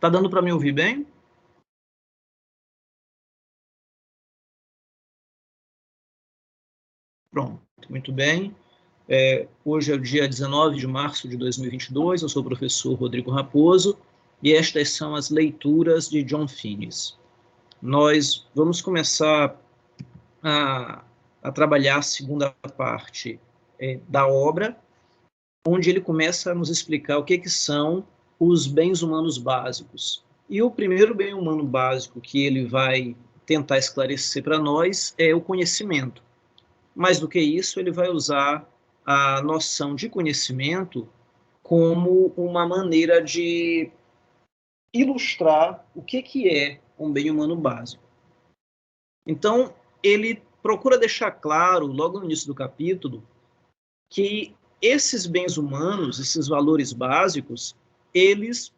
Tá dando para me ouvir bem? Pronto, muito bem. Hoje é o dia 19 de março de 2022, eu sou o professor Rodrigo Raposo, e estas são as leituras de John Finnis. Nós vamos começar a trabalhar a segunda parte da obra, onde ele começa a nos explicar o que são os bens humanos básicos. E o primeiro bem humano básico que ele vai tentar esclarecer para nós é o conhecimento. Mais do que isso, ele vai usar a noção de conhecimento como uma maneira de ilustrar o que é um bem humano básico. Então, ele procura deixar claro, logo no início do capítulo, que esses bens humanos, esses valores básicos, eles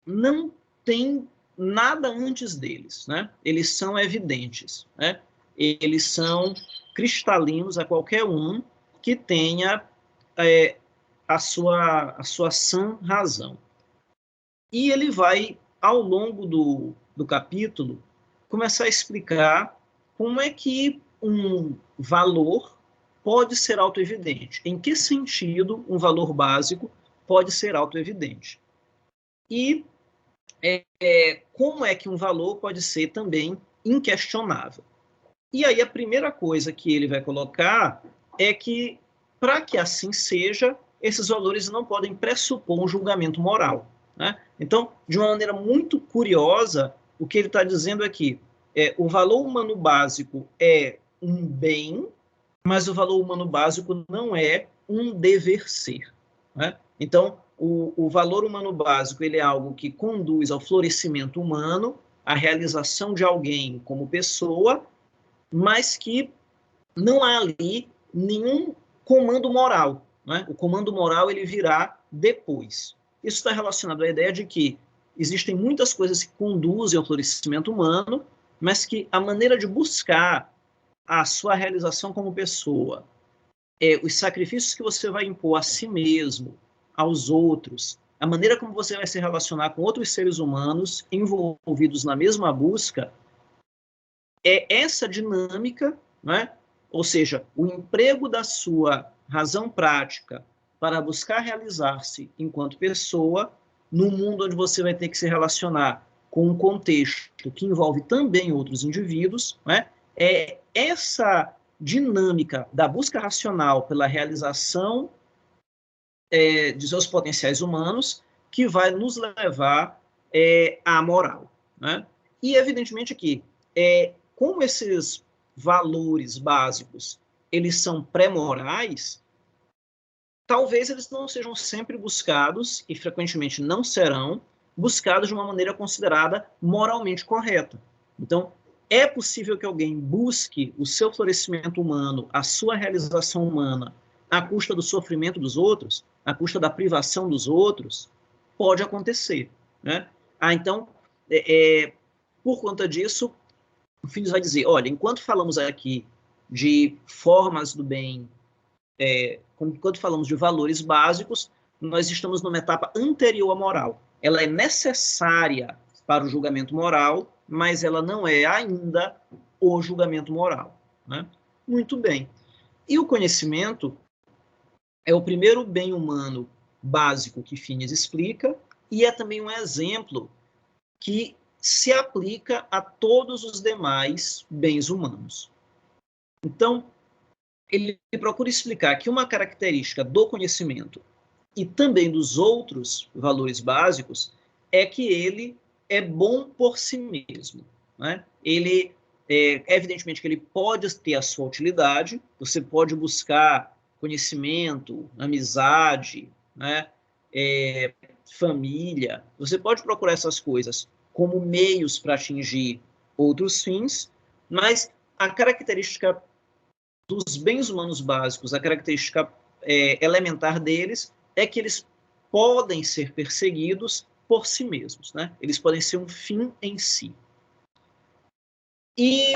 não têm nada antes deles, né? Eles são evidentes, né? Eles são cristalinos a qualquer um que tenha a sua sã razão. E ele vai, ao longo do capítulo, começar a explicar como é que um valor pode ser autoevidente. Em que sentido um valor básico pode ser autoevidente? E como é que um valor pode ser também inquestionável? E aí a primeira coisa que ele vai colocar é que, para que assim seja, esses valores não podem pressupor um julgamento moral, né? Então, de uma maneira muito curiosa, o que ele está dizendo aqui o valor humano básico é um bem, mas o valor humano básico não é um dever ser, né? Então, o valor humano básico ele é algo que conduz ao florescimento humano, à realização de alguém como pessoa, mas que não há ali nenhum comando moral, né? O comando moral ele virá depois. Isso está relacionado à ideia de que existem muitas coisas que conduzem ao florescimento humano, mas que a maneira de buscar a sua realização como pessoa, os sacrifícios que você vai impor a si mesmo, aos outros, a maneira como você vai se relacionar com outros seres humanos envolvidos na mesma busca, é essa dinâmica, né? Ou seja, o emprego da sua razão prática para buscar realizar-se enquanto pessoa, num mundo onde você vai ter que se relacionar com um contexto que envolve também outros indivíduos, né? É essa dinâmica da busca racional pela realização de seus potenciais humanos que vai nos levar à moral, né? E, evidentemente, que como esses valores básicos eles são pré-morais, talvez eles não sejam sempre buscados, e frequentemente não serão, buscados de uma maneira considerada moralmente correta. Então, é possível que alguém busque o seu florescimento humano, a sua realização humana, à custa do sofrimento dos outros, à custa da privação dos outros, pode acontecer, né? Então, por conta disso, o Finnis vai dizer, olha, enquanto falamos aqui de formas do bem, enquanto falamos de valores básicos, nós estamos numa etapa anterior à moral. Ela é necessária para o julgamento moral, mas ela não é ainda o julgamento moral, né? Muito bem. E o conhecimento é o primeiro bem humano básico que Finnis explica e é também um exemplo que se aplica a todos os demais bens humanos. Então, ele procura explicar que uma característica do conhecimento e também dos outros valores básicos é que ele é bom por si mesmo, né? Ele, evidentemente que ele pode ter a sua utilidade, você pode buscar conhecimento, amizade, né? Família, você pode procurar essas coisas como meios para atingir outros fins, mas a característica dos bens humanos básicos, a característica elementar deles é que eles podem ser perseguidos por si mesmos, né? Eles podem ser um fim em si. E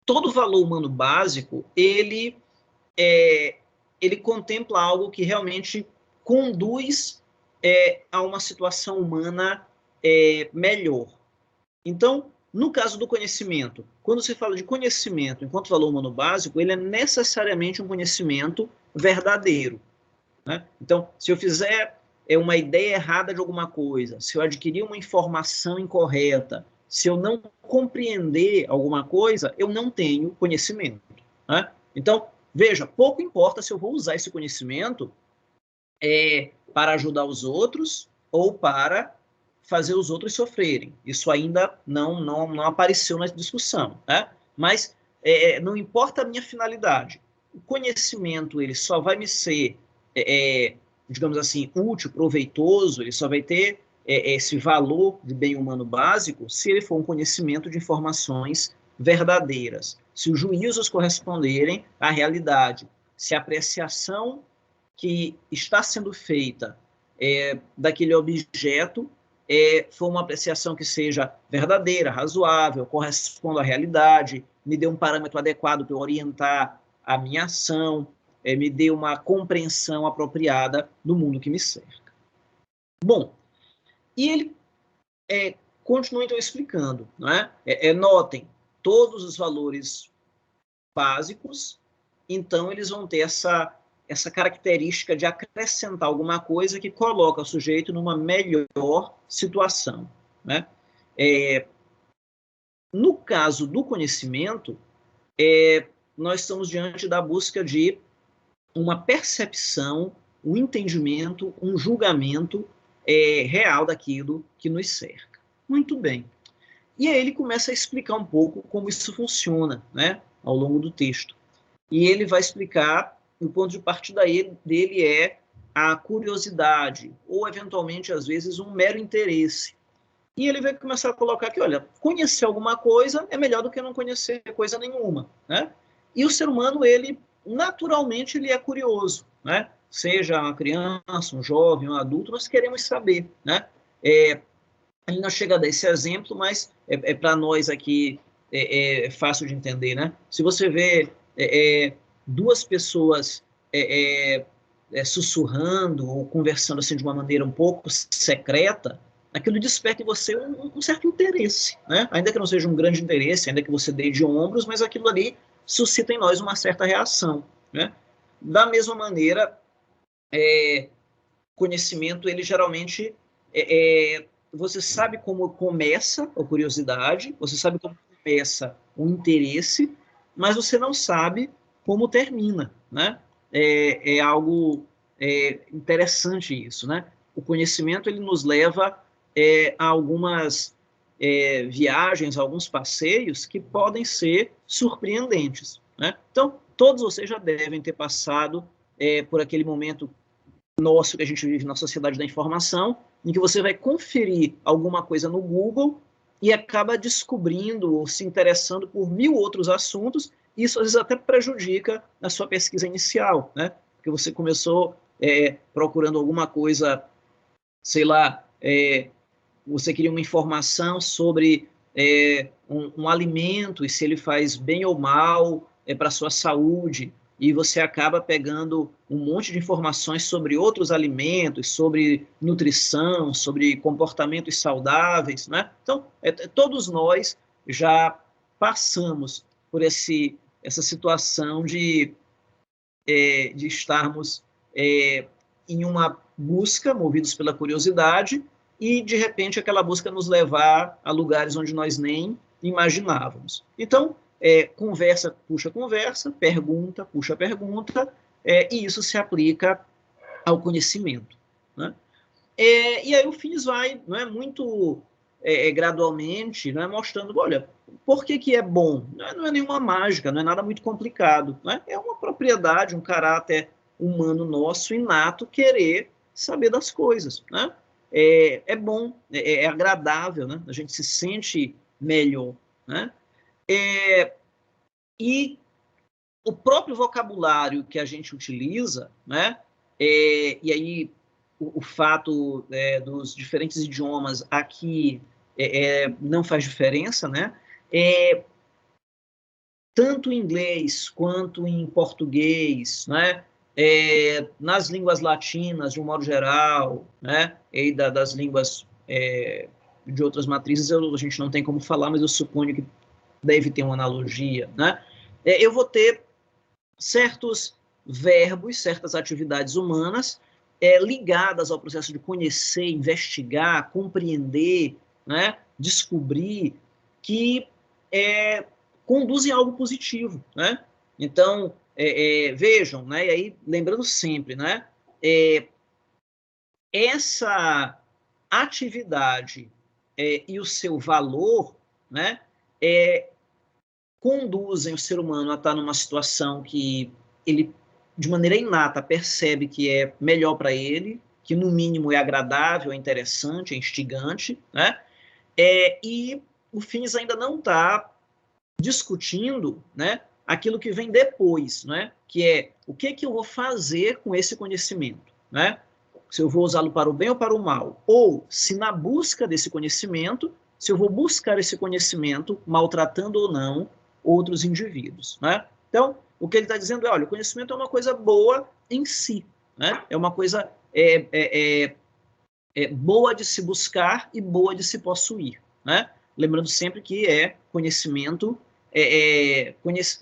todo valor humano básico, ele contempla algo que realmente conduz a uma situação humana melhor. Então, no caso do conhecimento, quando se fala de conhecimento enquanto valor humano básico, ele é necessariamente um conhecimento verdadeiro, né? Então, se eu fizer uma ideia errada de alguma coisa, se eu adquirir uma informação incorreta, se eu não compreender alguma coisa, eu não tenho conhecimento, né? Então, veja, pouco importa se eu vou usar esse conhecimento para ajudar os outros ou para fazer os outros sofrerem. Isso ainda não apareceu na discussão, né? Mas não importa a minha finalidade. O conhecimento ele só vai me ser, digamos assim, útil, proveitoso, ele só vai ter esse valor de bem humano básico se ele for um conhecimento de informações verdadeiras, se os juízos corresponderem à realidade, se a apreciação que está sendo feita daquele objeto for uma apreciação que seja verdadeira, razoável, corresponda à realidade, me dê um parâmetro adequado para orientar a minha ação, me dê uma compreensão apropriada do mundo que me cerca. Bom, e ele continua então explicando, não é? Notem, todos os valores básicos, então eles vão ter essa característica de acrescentar alguma coisa que coloca o sujeito numa melhor situação, né? No caso do conhecimento, nós estamos diante da busca de uma percepção, um entendimento, um julgamento real daquilo que nos cerca. Muito bem. E aí ele começa a explicar um pouco como isso funciona, né, ao longo do texto. E ele vai explicar, o ponto de partida dele é a curiosidade, ou eventualmente, às vezes, um mero interesse. E ele vai começar a colocar que, olha, conhecer alguma coisa é melhor do que não conhecer coisa nenhuma, né? E o ser humano, ele, naturalmente, ele é curioso, né? Seja uma criança, um jovem, um adulto, nós queremos saber, né? Ele não chega a dar esse exemplo, mas para nós aqui é fácil de entender, né? Se você vê duas pessoas sussurrando ou conversando assim de uma maneira um pouco secreta, aquilo desperta em você um certo interesse, né? Ainda que não seja um grande interesse, ainda que você dê de ombros, mas aquilo ali suscita em nós uma certa reação, né? Da mesma maneira, conhecimento, ele geralmente você sabe como começa a curiosidade, você sabe como começa o interesse, mas você não sabe como termina, né? É algo interessante isso, né? O conhecimento, ele nos leva a algumas viagens, a alguns passeios que podem ser surpreendentes, né? Então, todos vocês já devem ter passado por aquele momento nosso que a gente vive na sociedade da informação, em que você vai conferir alguma coisa no Google e acaba descobrindo ou se interessando por 1000 outros assuntos, e isso às vezes até prejudica a sua pesquisa inicial, né? Porque você começou procurando alguma coisa, sei lá, você queria uma informação sobre um alimento e se ele faz bem ou mal para a sua saúde, e você acaba pegando um monte de informações sobre outros alimentos, sobre nutrição, sobre comportamentos saudáveis, né? Então, todos nós já passamos por essa situação de estarmos em uma busca, movidos pela curiosidade, e, de repente, aquela busca nos levar a lugares onde nós nem imaginávamos. Então, conversa puxa conversa, pergunta puxa pergunta, e isso se aplica ao conhecimento, né? E aí o Finis vai, não é, muito gradualmente, não é, mostrando, olha, por que é bom? Não é nenhuma mágica, não é nada muito complicado, né? É uma propriedade, um caráter humano nosso, inato, querer saber das coisas, né? É bom, é agradável, né? A gente se sente melhor, né? E o próprio vocabulário que a gente utiliza, né? E aí o fato dos diferentes idiomas aqui não faz diferença, né? Tanto em inglês quanto em português, né? Nas línguas latinas, de um modo geral, né? E das línguas de outras matrizes a gente não tem como falar, mas eu suponho que deve ter uma analogia, né? Eu vou ter certos verbos, certas atividades humanas ligadas ao processo de conhecer, investigar, compreender, né? Descobrir, que conduzem a algo positivo, né? Então, vejam, né? E aí, lembrando sempre, né? Essa atividade e o seu valor, né? Conduzem o ser humano a estar numa situação que ele, de maneira inata, percebe que é melhor para ele, que no mínimo é agradável, é interessante, é instigante, né? E o Finis ainda não está discutindo, né, aquilo que vem depois, né? Que é o que eu vou fazer com esse conhecimento, né? Se eu vou usá-lo para o bem ou para o mal, ou se na busca desse conhecimento, se eu vou buscar esse conhecimento maltratando ou não outros indivíduos, né? Então, o que ele está dizendo é, olha, o conhecimento é uma coisa boa em si, né? É uma coisa boa de se buscar e boa de se possuir, né? Lembrando sempre que conhecimento,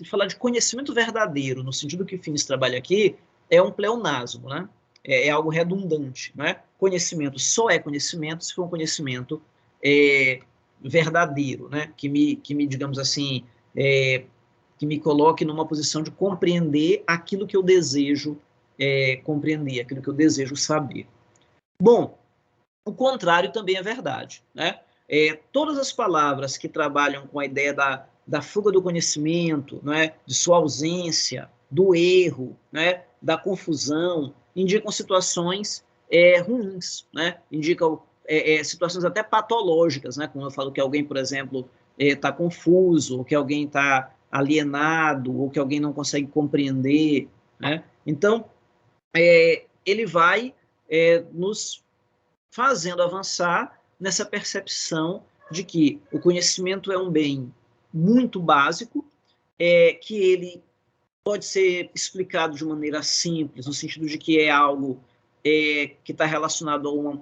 falar de conhecimento verdadeiro, no sentido que o Finis trabalha aqui, é um pleonasmo, né? É algo redundante, né? Conhecimento só é conhecimento se for um conhecimento verdadeiro, né? Que me digamos assim, que me coloque numa posição de compreender aquilo que eu desejo compreender, aquilo que eu desejo saber. Bom, o contrário também é verdade, né? Todas as palavras que trabalham com a ideia da fuga do conhecimento, né, de sua ausência, do erro, né, da confusão, indicam situações ruins, né? Indicam situações até patológicas, né? Quando eu falo que alguém, por exemplo, está confuso, ou que alguém está alienado, ou que alguém não consegue compreender, né? Então, ele vai nos fazendo avançar nessa percepção de que o conhecimento é um bem muito básico, que ele pode ser explicado de maneira simples, no sentido de que é algo que está relacionado a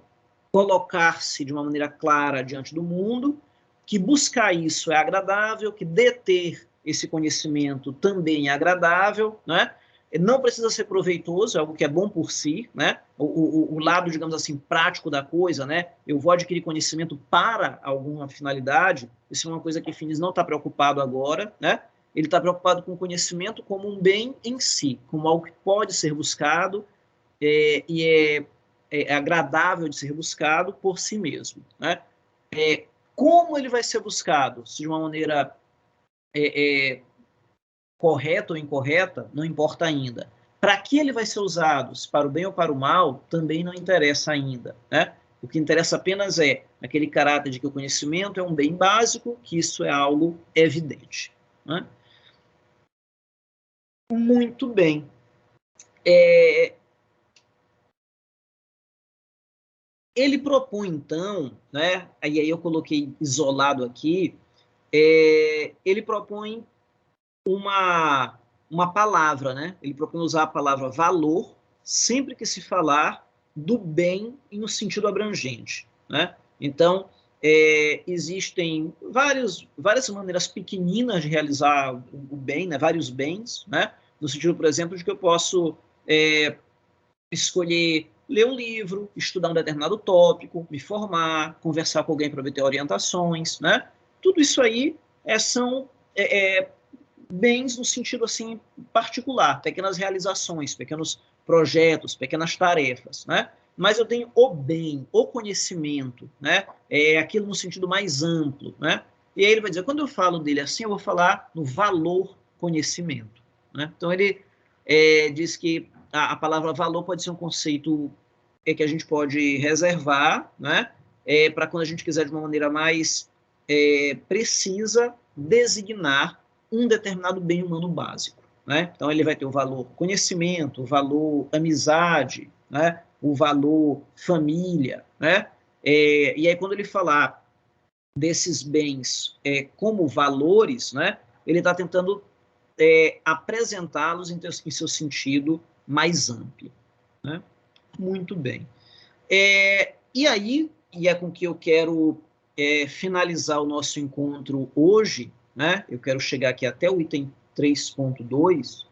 colocar-se de uma maneira clara diante do mundo, que buscar isso é agradável, que deter esse conhecimento também é agradável, né? Não precisa ser proveitoso, é algo que é bom por si, né? O lado, digamos assim, prático da coisa, né? Eu vou adquirir conhecimento para alguma finalidade, isso é uma coisa que Finis não está preocupado agora, né? Ele está preocupado com o conhecimento como um bem em si, como algo que pode ser buscado e é agradável de ser buscado por si mesmo, né? Como ele vai ser buscado? Se de uma maneira correta ou incorreta, não importa ainda. Para que ele vai ser usado, se para o bem ou para o mal, também não interessa ainda, né? O que interessa apenas é aquele caráter de que o conhecimento é um bem básico, que isso é algo evidente, né? Muito bem. Ele propõe, então, né? Aí eu coloquei isolado aqui, ele propõe uma palavra, né? Ele propõe usar a palavra valor sempre que se falar do bem em um sentido abrangente, né? Então, existem várias maneiras pequeninas de realizar o bem, né? Vários bens, né? No sentido, por exemplo, de que eu posso escolher ler um livro, estudar um determinado tópico, me formar, conversar com alguém para obter orientações, né? Tudo isso aí são bens no sentido assim particular, pequenas realizações, pequenos projetos, pequenas tarefas, né? Mas eu tenho o bem, o conhecimento, né? Aquilo no sentido mais amplo, né? E aí ele vai dizer, quando eu falo dele assim, eu vou falar no valor conhecimento, né? Então ele diz que a palavra valor pode ser um conceito que a gente pode reservar, né? Para quando a gente quiser de uma maneira mais precisa designar um determinado bem humano básico, né? Então ele vai ter o valor conhecimento, o valor amizade, né? O valor família, né? E aí quando ele falar desses bens como valores, né? Ele está tentando apresentá-los em seu sentido mais amplo, né? Muito bem. E aí, e é com que eu quero finalizar o nosso encontro hoje, né? Eu quero chegar aqui até o item 3.2.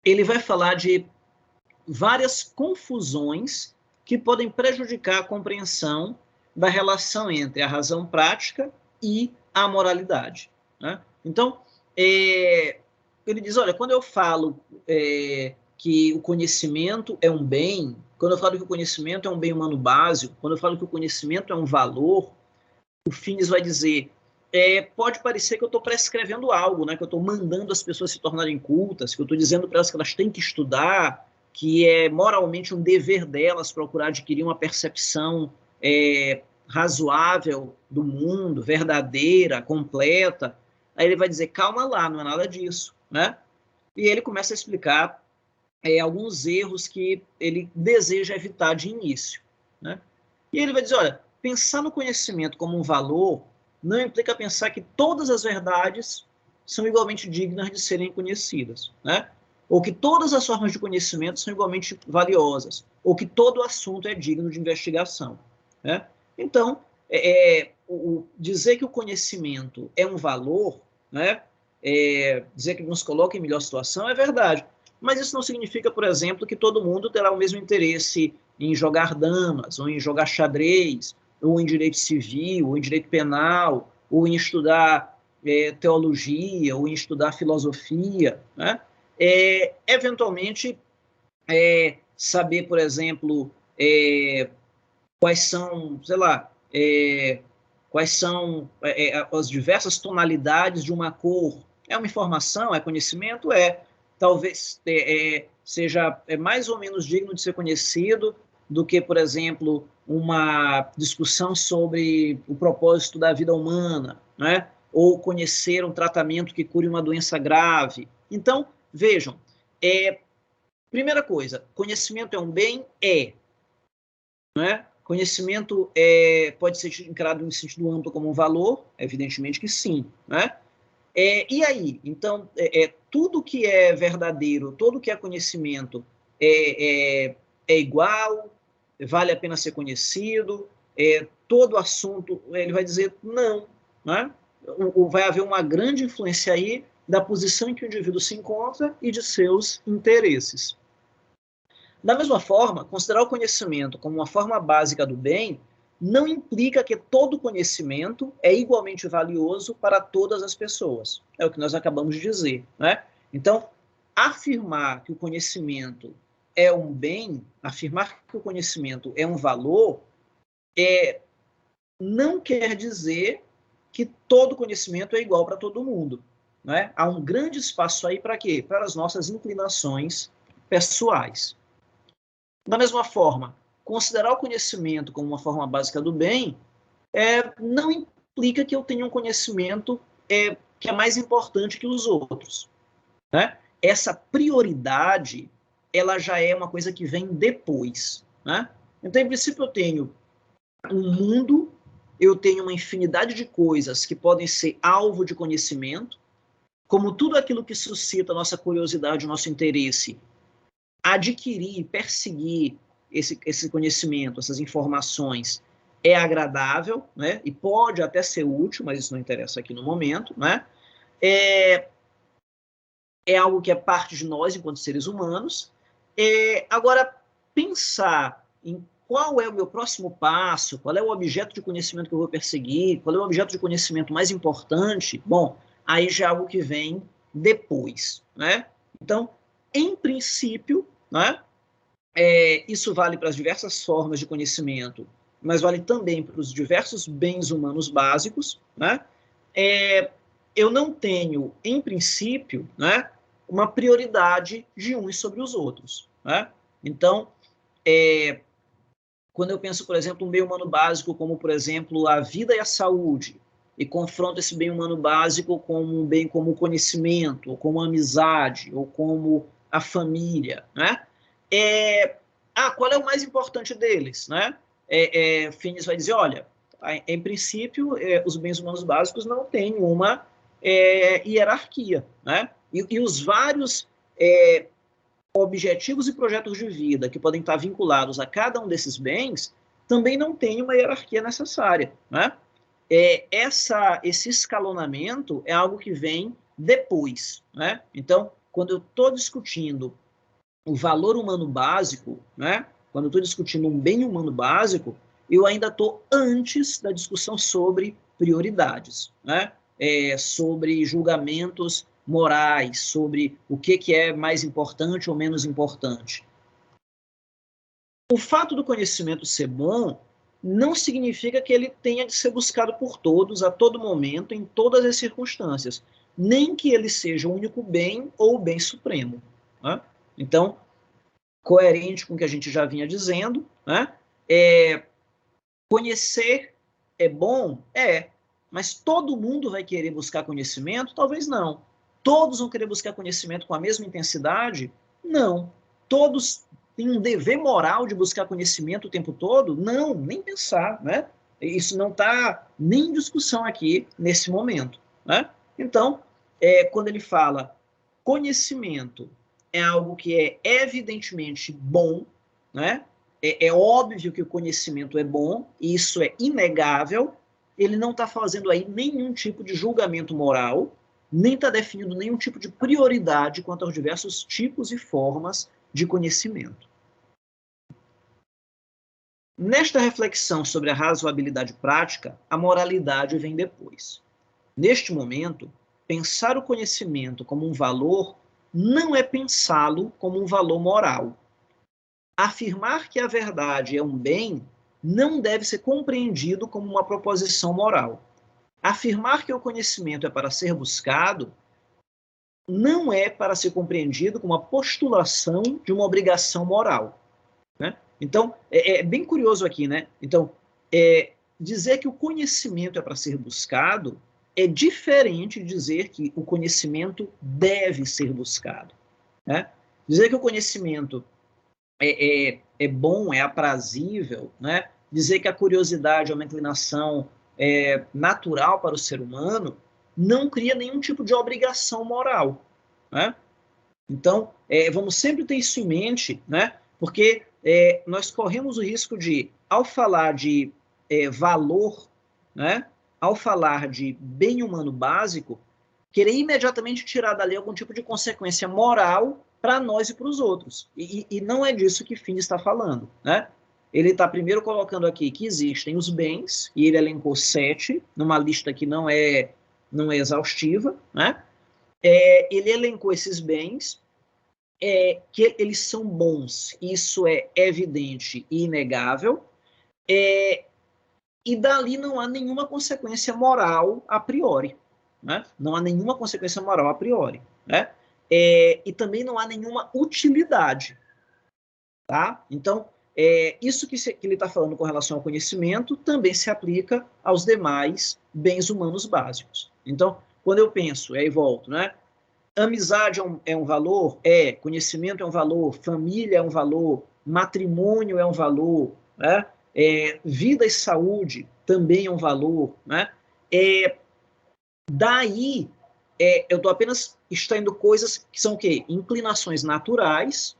Ele vai falar de várias confusões que podem prejudicar a compreensão da relação entre a razão prática e a moralidade, né? Então, ele diz, olha, quando eu falo que o conhecimento é um bem, quando eu falo que o conhecimento é um bem humano básico, quando eu falo que o conhecimento é um valor, o Finis vai dizer, pode parecer que eu estou prescrevendo algo, né, que eu estou mandando as pessoas se tornarem cultas, que eu estou dizendo para elas que elas têm que estudar, que é moralmente um dever delas procurar adquirir uma percepção razoável do mundo, verdadeira, completa. Aí ele vai dizer, calma lá, não é nada disso, né? E ele começa a explicar alguns erros que ele deseja evitar de início, né? E ele vai dizer, olha, pensar no conhecimento como um valor não implica pensar que todas as verdades são igualmente dignas de serem conhecidas, né? Ou que todas as formas de conhecimento são igualmente valiosas, ou que todo assunto é digno de investigação, né? Então, dizer que o conhecimento é um valor, né? Dizer que nos coloca em melhor situação é verdade, mas isso não significa, por exemplo, que todo mundo terá o mesmo interesse em jogar damas, ou em jogar xadrez, ou em direito civil, ou em direito penal, ou em estudar teologia, ou em estudar filosofia, né? Eventualmente, saber, por exemplo, quais são, sei lá, quais são as diversas tonalidades de uma cor. É uma informação, é conhecimento? Talvez seja mais ou menos digno de ser conhecido do que, por exemplo, uma discussão sobre o propósito da vida humana, né? Ou conhecer um tratamento que cure uma doença grave. Então, vejam, primeira coisa, conhecimento é um bem? Né? Conhecimento pode ser encarado em sentido amplo como um valor? Evidentemente que sim, né? E aí? Então, tudo que é verdadeiro, tudo que é conhecimento é igual, vale a pena ser conhecido, todo assunto, ele vai dizer não, né? Vai haver uma grande influência aí da posição em que o indivíduo se encontra e de seus interesses. Da mesma forma, considerar o conhecimento como uma forma básica do bem não implica que todo conhecimento é igualmente valioso para todas as pessoas. É o que nós acabamos de dizer, né? Então, afirmar que o conhecimento é um bem, afirmar que o conhecimento é um valor, não quer dizer que todo conhecimento é igual para todo mundo, né? Há um grande espaço aí para quê? Para as nossas inclinações pessoais. Da mesma forma, considerar o conhecimento como uma forma básica do bem não implica que eu tenha um conhecimento que é mais importante que os outros, né? Essa prioridade, ela já é uma coisa que vem depois, né? Então, em princípio, eu tenho um mundo, eu tenho uma infinidade de coisas que podem ser alvo de conhecimento, como tudo aquilo que suscita a nossa curiosidade, o nosso interesse, adquirir, perseguir esse conhecimento, essas informações, é agradável, né? E pode até ser útil, mas isso não interessa aqui no momento, né? É algo que é parte de nós enquanto seres humanos. Agora, pensar em qual é o meu próximo passo, qual é o objeto de conhecimento que eu vou perseguir, qual é o objeto de conhecimento mais importante, bom, aí já é algo que vem depois, né? Então, em princípio, né, isso vale para as diversas formas de conhecimento, mas vale também para os diversos bens humanos básicos, né? Eu não tenho, em princípio, né, uma prioridade de uns sobre os outros, né? Então, quando eu penso, por exemplo, um bem humano básico, como, por exemplo, a vida e a saúde, e confronto esse bem humano básico com um bem como o conhecimento, ou como a amizade, ou como a família, né? Qual é o mais importante deles, né? Finis vai dizer, olha, em princípio, os bens humanos básicos não têm uma hierarquia, né? E os vários objetivos e projetos de vida que podem estar vinculados a cada um desses bens também não tem uma hierarquia necessária, né? Esse escalonamento é algo que vem depois, né? Então, quando eu estou discutindo o valor humano básico, né? Quando eu estou discutindo um bem humano básico, eu ainda estou antes da discussão sobre prioridades, né? Sobre julgamentos morais, sobre o que é mais importante ou menos importante. O fato do conhecimento ser bom não significa que ele tenha de ser buscado por todos, a todo momento, em todas as circunstâncias, nem que ele seja o único bem ou o bem supremo, né? Então, coerente com o que a gente já vinha dizendo, né? Conhecer é bom? Mas todo mundo vai querer buscar conhecimento? Talvez não. Todos vão querer buscar conhecimento com a mesma intensidade? Não. Todos têm um dever moral de buscar conhecimento o tempo todo? Não, nem pensar, né? Isso não está nem em discussão aqui nesse momento, né? Então, quando ele fala conhecimento é algo que é evidentemente bom, né? É óbvio que o conhecimento é bom, e isso é inegável. Ele não está fazendo aí nenhum tipo de julgamento moral, nem está definindo nenhum tipo de prioridade quanto aos diversos tipos e formas de conhecimento. Nesta reflexão sobre a razoabilidade prática, a moralidade vem depois. Neste momento, pensar o conhecimento como um valor não é pensá-lo como um valor moral. Afirmar que a verdade é um bem não deve ser compreendido como uma proposição moral. Afirmar que o conhecimento é para ser buscado não é para ser compreendido como uma postulação de uma obrigação moral, né? Então, é bem curioso aqui, né? Então, dizer que o conhecimento é para ser buscado é diferente de dizer que o conhecimento deve ser buscado, né? Dizer que o conhecimento é bom, é aprazível, né? Dizer que a curiosidade é uma inclinação natural para o ser humano, não cria nenhum tipo de obrigação moral, né? Então, vamos sempre ter isso em mente, né? Porque nós corremos o risco de, ao falar de valor, né? Ao falar de bem humano básico, querer imediatamente tirar dali algum tipo de consequência moral para nós e para os outros. E não é disso que Finney está falando, né? Ele está primeiro colocando aqui que existem os bens, e ele elencou 7, numa lista que não é exaustiva, né? Ele elencou esses bens, que eles são bons, isso é evidente e inegável, e dali não há nenhuma consequência moral a priori, né? Não há nenhuma consequência moral a priori, né? E também não há nenhuma utilidade, tá? Então, isso que ele está falando com relação ao conhecimento também se aplica aos demais bens humanos básicos. Então, quando eu penso, aí volto, né? Amizade é um valor? Conhecimento é um valor, família é um valor, matrimônio é um valor, né? Vida e saúde também é um valor, né? Daí, eu estou apenas extraindo coisas que são o quê? Inclinações naturais,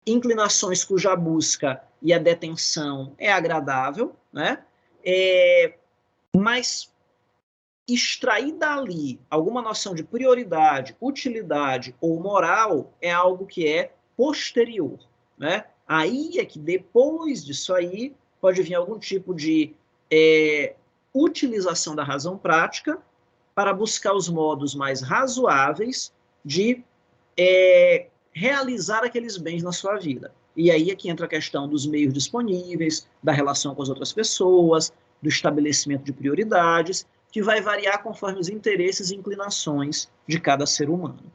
inclinações cuja busca e a detenção é agradável, né? Mas extrair dali alguma noção de prioridade, utilidade ou moral é algo que é posterior, né? Aí é que depois disso aí pode vir algum tipo de utilização da razão prática para buscar os modos mais razoáveis de realizar aqueles bens na sua vida. E aí é que entra a questão dos meios disponíveis, da relação com as outras pessoas, do estabelecimento de prioridades, que vai variar conforme os interesses e inclinações de cada ser humano,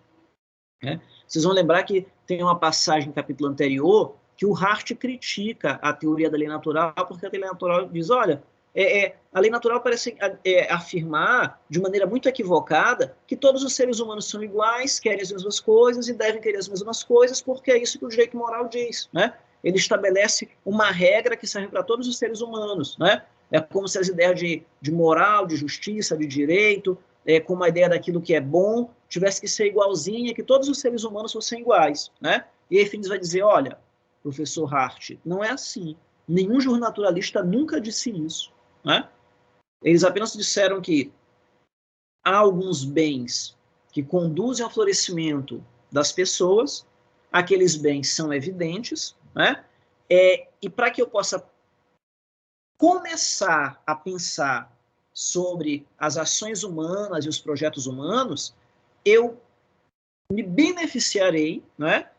né? Vocês vão lembrar que tem uma passagem no capítulo anterior que o Hart critica a teoria da lei natural, porque a lei natural diz, olha, a lei natural parece afirmar, de maneira muito equivocada, que todos os seres humanos são iguais, querem as mesmas coisas e devem querer as mesmas coisas, porque é isso que o direito moral diz, né? Ele estabelece uma regra que serve para todos os seres humanos, né? É como se as ideias de moral, de justiça, de direito, como a ideia daquilo que é bom, tivesse que ser igualzinha, que todos os seres humanos fossem iguais, né? E aí Finis vai dizer, olha, professor Hart, não é assim. Nenhum naturalista nunca disse isso. Né? Eles apenas disseram que há alguns bens que conduzem ao florescimento das pessoas, aqueles bens são evidentes, né? E para que eu possa começar a pensar sobre as ações humanas e os projetos humanos, eu me beneficiarei, né?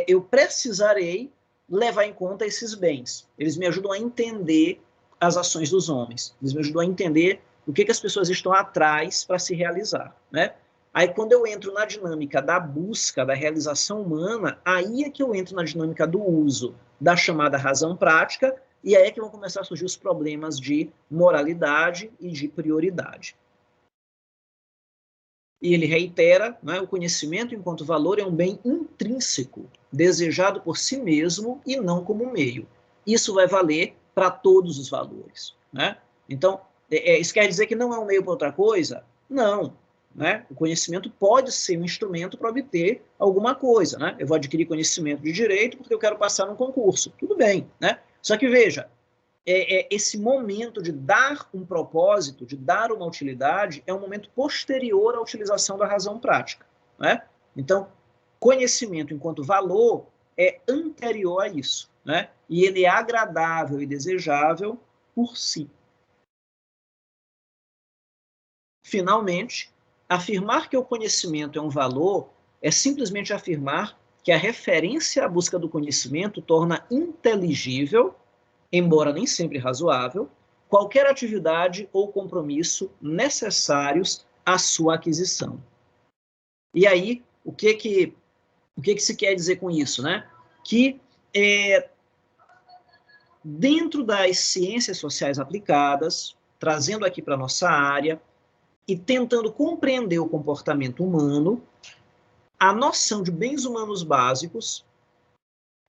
Eu precisarei levar em conta esses bens. Eles me ajudam a entender as ações dos homens, eles me ajudam a entender o que as pessoas estão atrás para se realizar, né? Aí, quando eu entro na dinâmica da busca, da realização humana, aí é que eu entro na dinâmica do uso da chamada razão prática, e aí é que vão começar a surgir os problemas de moralidade e de prioridade. E ele reitera, né, o conhecimento enquanto valor é um bem intrínseco, desejado por si mesmo e não como meio. Isso vai valer para todos os valores. Né? Então, isso quer dizer que não é um meio para outra coisa? Não. Né? O conhecimento pode ser um instrumento para obter alguma coisa. Né? Eu vou adquirir conhecimento de direito porque eu quero passar num concurso. Tudo bem. Né? Só que, veja, esse momento de dar um propósito, de dar uma utilidade, é um momento posterior à utilização da razão prática. Né? Então, conhecimento enquanto valor é anterior a isso. Né? E ele é agradável e desejável por si. Finalmente, afirmar que o conhecimento é um valor é simplesmente afirmar que a referência à busca do conhecimento torna inteligível, embora nem sempre razoável, qualquer atividade ou compromisso necessários à sua aquisição. E aí, o que se quer dizer com isso? Né? Que dentro das ciências sociais aplicadas, trazendo aqui para a nossa área, e tentando compreender o comportamento humano, a noção de bens humanos básicos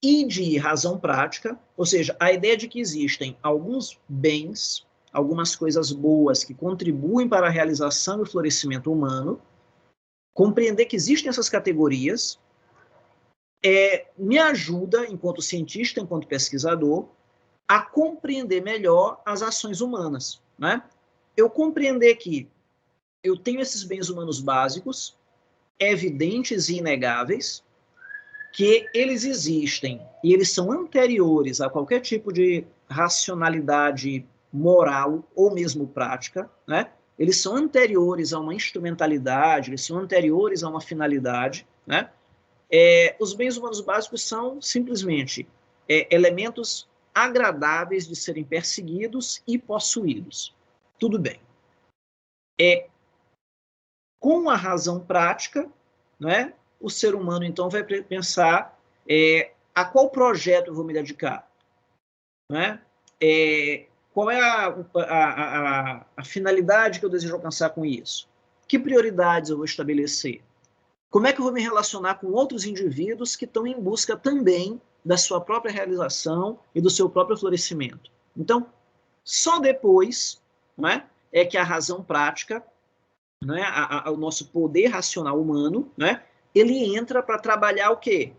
e de razão prática, ou seja, a ideia de que existem alguns bens, algumas coisas boas que contribuem para a realização e o florescimento humano, compreender que existem essas categorias, me ajuda, enquanto cientista, enquanto pesquisador, a compreender melhor as ações humanas. Né? Eu compreender que eu tenho esses bens humanos básicos, evidentes e inegáveis, que eles existem e eles são anteriores a qualquer tipo de racionalidade moral ou mesmo prática, né? Eles são anteriores a uma instrumentalidade, eles são anteriores a uma finalidade, né? Os bens humanos básicos são simplesmente elementos agradáveis de serem perseguidos e possuídos. Tudo bem. Com a razão prática, né, o ser humano, então, vai pensar a qual projeto eu vou me dedicar. Né? Qual é a finalidade que eu desejo alcançar com isso? Que prioridades eu vou estabelecer? Como é que eu vou me relacionar com outros indivíduos que estão em busca também da sua própria realização e do seu próprio florescimento? Então, só depois, né, é que a razão prática, né, o nosso poder racional humano, né, ele entra para trabalhar o quê?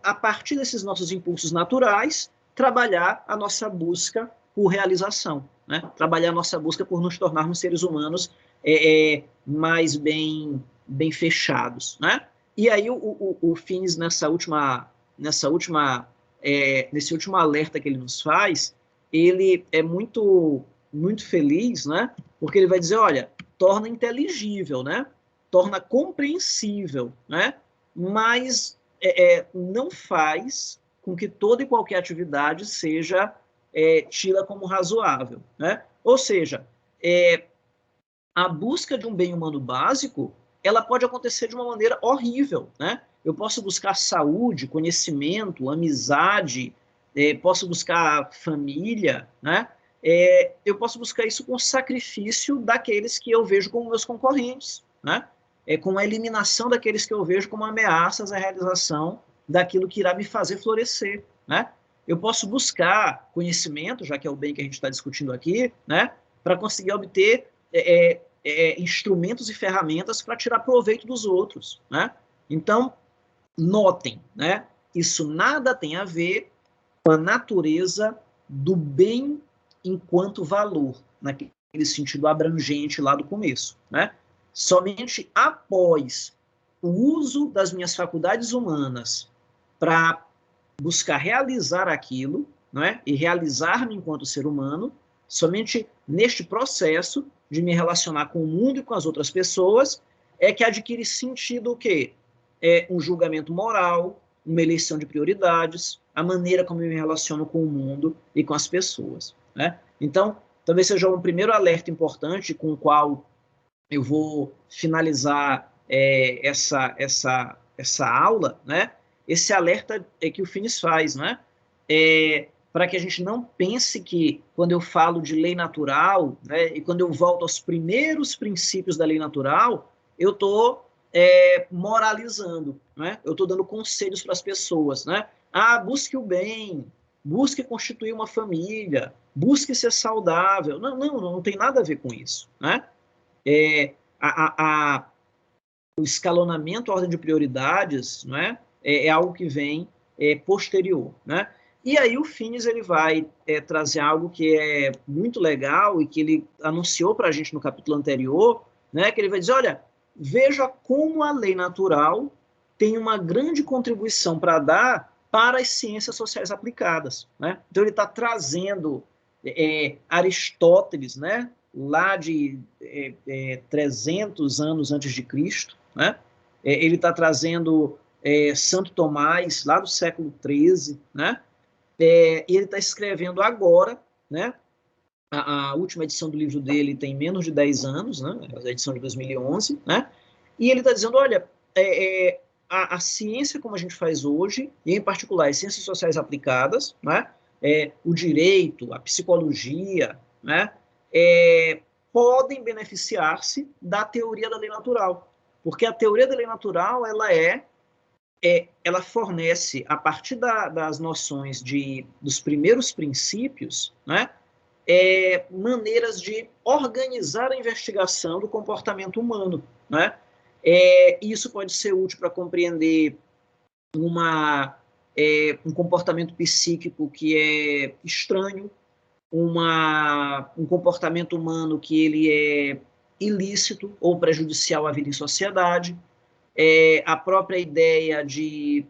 A partir desses nossos impulsos naturais, trabalhar a nossa busca por realização, né? Trabalhar a nossa busca por nos tornarmos seres humanos mais bem fechados. Né? E aí o Finis, nesse último alerta que ele nos faz, ele é muito, muito feliz, né? Porque ele vai dizer, olha, torna inteligível, né? Torna compreensível, né? Mas não faz com que toda e qualquer atividade seja tida como razoável. Né? Ou seja, a busca de um bem humano básico, ela pode acontecer de uma maneira horrível. Né? Eu posso buscar saúde, conhecimento, amizade, posso buscar família, né? Eu posso buscar isso com sacrifício daqueles que eu vejo como meus concorrentes, né? Com a eliminação daqueles que eu vejo como ameaças à realização daquilo que irá me fazer florescer, né? Eu posso buscar conhecimento, já que é o bem que a gente está discutindo aqui, né? Para conseguir obter instrumentos e ferramentas para tirar proveito dos outros, né? Então, notem, né? Isso nada tem a ver com a natureza do bem enquanto valor, naquele sentido abrangente lá do começo, né? Somente após o uso das minhas faculdades humanas para buscar realizar aquilo, né, e realizar-me enquanto ser humano, somente neste processo de me relacionar com o mundo e com as outras pessoas, é que adquire sentido o quê? É um julgamento moral, uma eleição de prioridades, a maneira como eu me relaciono com o mundo e com as pessoas, né? Então, talvez seja um primeiro alerta importante com o qual eu vou finalizar essa aula, né? Esse alerta é que o Finis faz, né? Para que a gente não pense que, quando eu falo de lei natural, né, e quando eu volto aos primeiros princípios da lei natural, eu estou moralizando, né? Eu estou dando conselhos para as pessoas, né? Ah, busque o bem, busque constituir uma família, busque ser saudável. Não tem nada a ver com isso, né? É, o escalonamento, a ordem de prioridades, não é? É algo que vem posterior, né? E aí o Finis ele vai trazer algo que é muito legal e que ele anunciou para a gente no capítulo anterior, né? Que ele vai dizer, olha, veja como a lei natural tem uma grande contribuição para dar para as ciências sociais aplicadas, né? Então ele está trazendo Aristóteles, né? Lá de 300 anos antes de Cristo, né? Ele está trazendo Santo Tomás, lá do século XIII, né? E ele está escrevendo agora, né? A última edição do livro dele tem menos de 10 anos, né? A edição de 2011, né? E ele está dizendo, olha, a ciência como a gente faz hoje, e em particular as ciências sociais aplicadas, né? O direito, a psicologia, né? Podem beneficiar-se da teoria da lei natural, porque a teoria da lei natural ela fornece, a partir das noções dos primeiros princípios, né, maneiras de organizar a investigação do comportamento humano, né? Isso pode ser útil para compreender um comportamento psíquico que é estranho, um comportamento humano que ele é ilícito ou prejudicial à vida em sociedade, a própria ideia de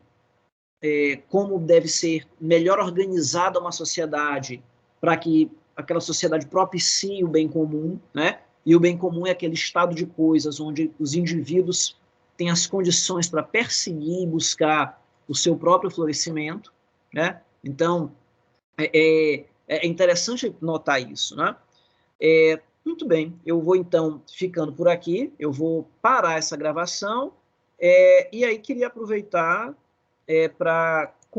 como deve ser melhor organizada uma sociedade para que aquela sociedade propicie o bem comum, né? E o bem comum é aquele estado de coisas onde os indivíduos têm as condições para perseguir e buscar o seu próprio florescimento, né? Então, é interessante notar isso, né? Muito bem, eu vou então ficando por aqui, eu vou parar essa gravação, e aí queria aproveitar para